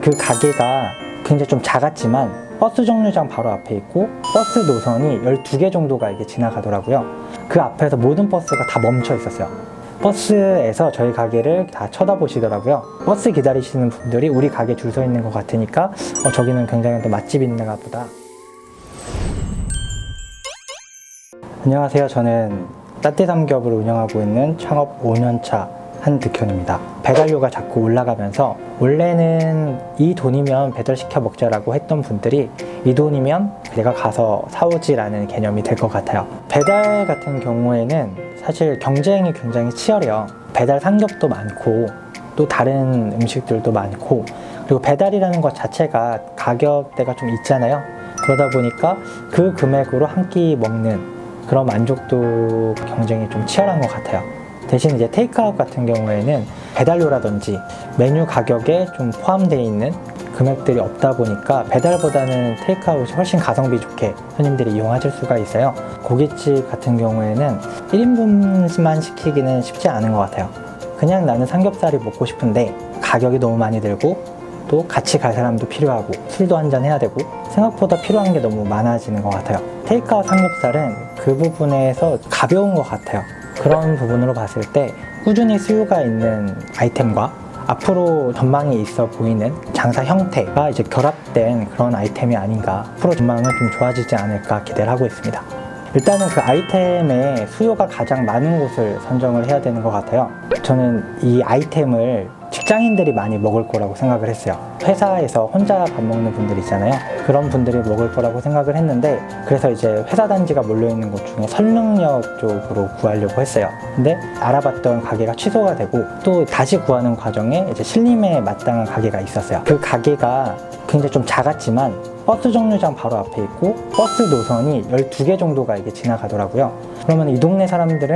그 가게가 굉장히 좀 작았지만 버스 정류장 바로 앞에 있고 버스 노선이 12개 정도가 이게 지나가더라고요. 그 앞에서 모든 버스가 다 멈춰 있었어요. 버스에서 저희 가게를 다 쳐다보시더라고요. 버스 기다리시는 분들이 우리 가게 줄 서 있는 것 같으니까 저기는 굉장히 또 맛집이 있는가 보다. 안녕하세요. 저는 따뜻삼겹을 운영하고 있는 창업 5년차 한득현입니다. 배달료가 자꾸 올라가면서 원래는 이 돈이면 배달시켜 먹자라고 했던 분들이 이 돈이면 내가 가서 사오지라는 개념이 될 것 같아요. 배달 같은 경우에는 사실 경쟁이 굉장히 치열해요. 배달 삼겹도 많고 또 다른 음식들도 많고, 그리고 배달이라는 것 자체가 가격대가 좀 있잖아요. 그러다 보니까 그 금액으로 한 끼 먹는 그런 만족도 경쟁이 좀 치열한 것 같아요. 대신 이제 테이크아웃 같은 경우에는 배달료라든지 메뉴 가격에 좀 포함되어 있는 금액들이 없다 보니까 배달보다는 테이크아웃이 훨씬 가성비 좋게 손님들이 이용하실 수가 있어요. 고깃집 같은 경우에는 1인분만 시키기는 쉽지 않은 것 같아요. 그냥 나는 삼겹살이 먹고 싶은데 가격이 너무 많이 들고 또 같이 갈 사람도 필요하고 술도 한잔 해야 되고 생각보다 필요한 게 너무 많아지는 것 같아요. 테이크아웃 삼겹살은 그 부분에서 가벼운 것 같아요. 그런 부분으로 봤을 때 꾸준히 수요가 있는 아이템과 앞으로 전망이 있어 보이는 장사 형태가 이제 결합된 그런 아이템이 아닌가, 앞으로 전망은 좀 좋아지지 않을까 기대를 하고 있습니다. 일단은 그 아이템의 수요가 가장 많은 곳을 선정을 해야 되는 것 같아요. 저는 이 아이템을 직장인들이 많이 먹을 거라고 생각을 했어요. 회사에서 혼자 밥 먹는 분들 있잖아요. 그런 분들이 먹을 거라고 생각을 했는데, 그래서 이제 회사 단지가 몰려있는 곳 중에 설릉역 쪽으로 구하려고 했어요. 근데 알아봤던 가게가 취소가 되고 또 다시 구하는 과정에 이제 신림에 마땅한 가게가 있었어요. 그 가게가 굉장히 좀 작았지만 버스 정류장 바로 앞에 있고 버스 노선이 12개 정도가 이게 지나가더라고요. 그러면 이 동네 사람들은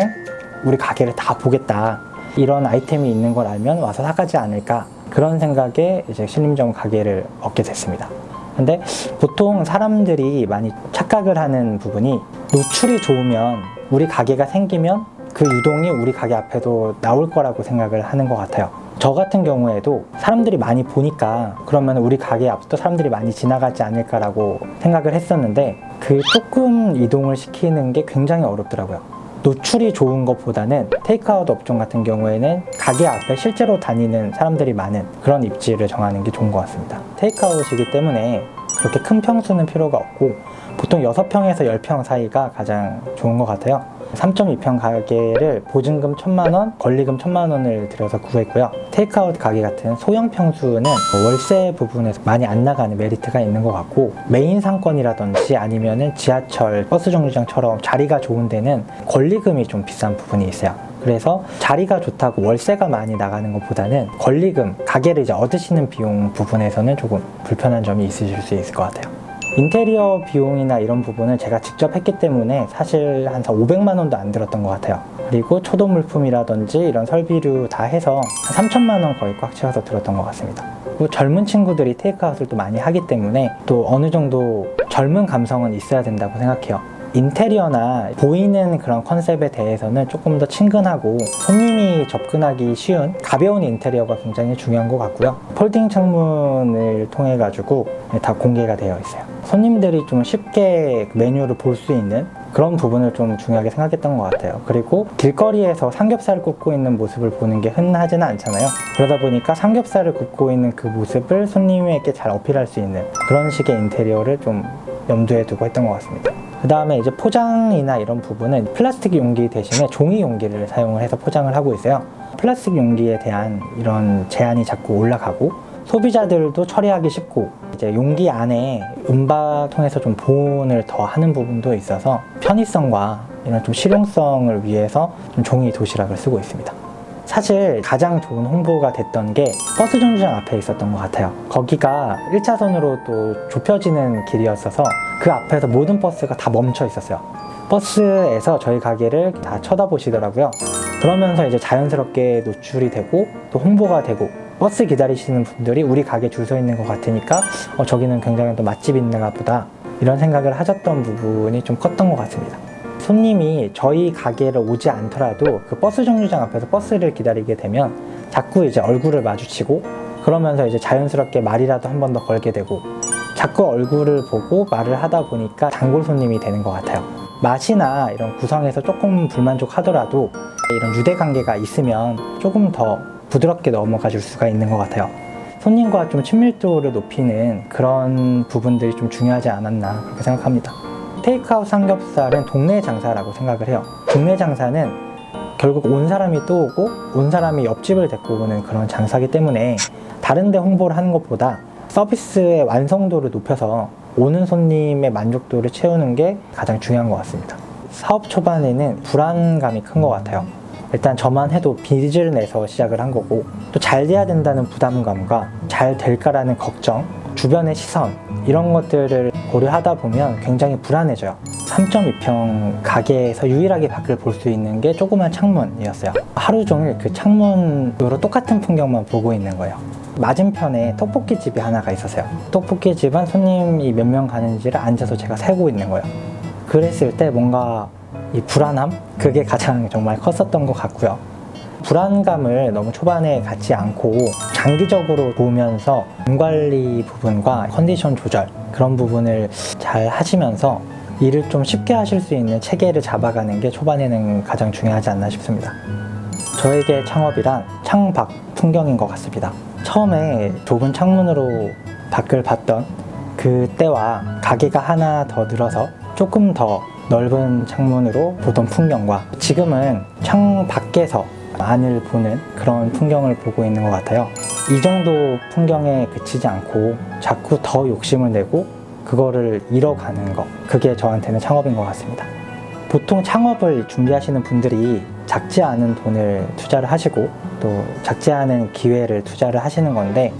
우리 가게를 다 보겠다, 이런 아이템이 있는 걸 알면 와서 사가지 않을까, 그런 생각에 이제 신림점 가게를 얻게 됐습니다. 근데 보통 사람들이 많이 착각을 하는 부분이 노출이 좋으면 우리 가게가 생기면 그 유동이 우리 가게 앞에도 나올 거라고 생각을 하는 것 같아요. 저 같은 경우에도 사람들이 많이 보니까 그러면 우리 가게 앞도 사람들이 많이 지나가지 않을까라고 생각을 했었는데, 그 조금 이동을 시키는 게 굉장히 어렵더라고요. 노출이 좋은 것보다는 테이크아웃 업종 같은 경우에는 가게 앞에 실제로 다니는 사람들이 많은 그런 입지를 정하는 게 좋은 것 같습니다. 테이크아웃이기 때문에 그렇게 큰 평수는 필요가 없고 보통 6평에서 10평 사이가 가장 좋은 것 같아요. 3.2평 가게를 보증금 1,000만원, 권리금 1,000만원을 들여서 구했고요. 테이크아웃 가게 같은 소형 평수는 월세 부분에서 많이 안 나가는 메리트가 있는 것 같고, 메인 상권이라든지 아니면은 지하철, 버스 정류장처럼 자리가 좋은 데는 권리금이 좀 비싼 부분이 있어요. 그래서 자리가 좋다고 월세가 많이 나가는 것보다는 권리금, 가게를 이제 얻으시는 비용 부분에서는 조금 불편한 점이 있으실 수 있을 것 같아요. 인테리어 비용이나 이런 부분은 제가 직접 했기 때문에 사실 한 500만 원도 안 들었던 것 같아요. 그리고 초도 물품이라든지 이런 설비류 다 해서 한 3천만 원 거의 꽉 채워서 들었던 것 같습니다. 그리고 젊은 친구들이 테이크아웃을 또 많이 하기 때문에 또 어느 정도 젊은 감성은 있어야 된다고 생각해요. 인테리어나 보이는 그런 컨셉에 대해서는 조금 더 친근하고 손님이 접근하기 쉬운 가벼운 인테리어가 굉장히 중요한 것 같고요. 폴딩 창문을 통해 가지고 다 공개가 되어 있어요. 손님들이 좀 쉽게 메뉴를 볼 수 있는 그런 부분을 좀 중요하게 생각했던 것 같아요. 그리고 길거리에서 삼겹살을 굽고 있는 모습을 보는 게 흔하지는 않잖아요. 그러다 보니까 삼겹살을 굽고 있는 그 모습을 손님에게 잘 어필할 수 있는 그런 식의 인테리어를 좀 염두에 두고 했던 것 같습니다. 그 다음에 이제 포장이나 이런 부분은 플라스틱 용기 대신에 종이 용기를 사용을 해서 포장을 하고 있어요. 플라스틱 용기에 대한 이런 제한이 자꾸 올라가고 소비자들도 처리하기 쉽고, 이제 용기 안에 은박 통해서 좀 보온을 더 하는 부분도 있어서 편의성과 이런 좀 실용성을 위해서 좀 종이 도시락을 쓰고 있습니다. 사실 가장 좋은 홍보가 됐던 게 버스 정류장 앞에 있었던 것 같아요. 거기가 1차선으로 또 좁혀지는 길이었어서 그 앞에서 모든 버스가 다 멈춰 있었어요. 버스에서 저희 가게를 다 쳐다보시더라고요. 그러면서 이제 자연스럽게 노출이 되고 또 홍보가 되고, 버스 기다리시는 분들이 우리 가게 줄 서 있는 것 같으니까 저기는 굉장히 또 맛집이 있는가 보다, 이런 생각을 하셨던 부분이 좀 컸던 것 같습니다. 손님이 저희 가게를 오지 않더라도 그 버스 정류장 앞에서 버스를 기다리게 되면 자꾸 이제 얼굴을 마주치고 그러면서 이제 자연스럽게 말이라도 한 번 더 걸게 되고 자꾸 얼굴을 보고 말을 하다 보니까 단골 손님이 되는 것 같아요. 맛이나 이런 구성에서 조금 불만족하더라도 이런 유대관계가 있으면 조금 더 부드럽게 넘어가 줄 수가 있는 것 같아요. 손님과 좀 친밀도를 높이는 그런 부분들이 좀 중요하지 않았나 그렇게 생각합니다. 테이크아웃 삼겹살은 동네 장사라고 생각을 해요. 동네 장사는 결국 온 사람이 또 오고 온 사람이 옆집을 데리고 오는 그런 장사기 때문에 다른 데 홍보를 하는 것보다 서비스의 완성도를 높여서 오는 손님의 만족도를 채우는 게 가장 중요한 것 같습니다. 사업 초반에는 불안감이 큰 것 같아요. 일단 저만 해도 빚을 내서 시작을 한 거고 또 잘 돼야 된다는 부담감과 잘 될까라는 걱정, 주변의 시선 이런 것들을 고려하다 보면 굉장히 불안해져요. 3.2평 가게에서 유일하게 밖을 볼 수 있는 게 조그만 창문이었어요. 하루 종일 그 창문으로 똑같은 풍경만 보고 있는 거예요. 맞은편에 떡볶이집이 하나가 있었어요. 떡볶이집은 손님이 몇 명 가는지를 앉아서 제가 세고 있는 거예요. 그랬을 때 뭔가 이 불안함? 그게 가장 정말 컸었던 것 같고요. 불안감을 너무 초반에 갖지 않고 장기적으로 보면서 돈 관리 부분과 컨디션 조절 그런 부분을 잘 하시면서 일을 좀 쉽게 하실 수 있는 체계를 잡아가는 게 초반에는 가장 중요하지 않나 싶습니다. 저에게 창업이란 창밖 풍경인 것 같습니다. 처음에 좁은 창문으로 밖을 봤던 그때와 가게가 하나 더 늘어서 조금 더 넓은 창문으로 보던 풍경과 지금은 창 밖에서 안을 보는 그런 풍경을 보고 있는 것 같아요. 이 정도 풍경에 그치지 않고 자꾸 더 욕심을 내고 그거를 잃어가는 것, 그게 저한테는 창업인 것 같습니다. 보통 창업을 준비하시는 분들이 작지 않은 돈을 투자를 하시고 또 작지 않은 기회를 투자를 하시는 건데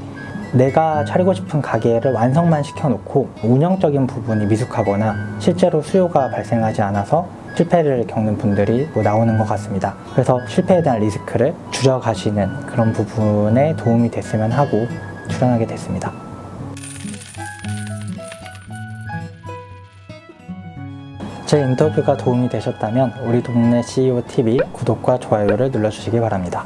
내가 차리고 싶은 가게를 완성만 시켜놓고 운영적인 부분이 미숙하거나 실제로 수요가 발생하지 않아서 실패를 겪는 분들이 나오는 것 같습니다. 그래서 실패에 대한 리스크를 줄여가시는 그런 부분에 도움이 됐으면 하고 출연하게 됐습니다. 제 인터뷰가 도움이 되셨다면 우리 동네 CEO TV 구독과 좋아요를 눌러주시기 바랍니다.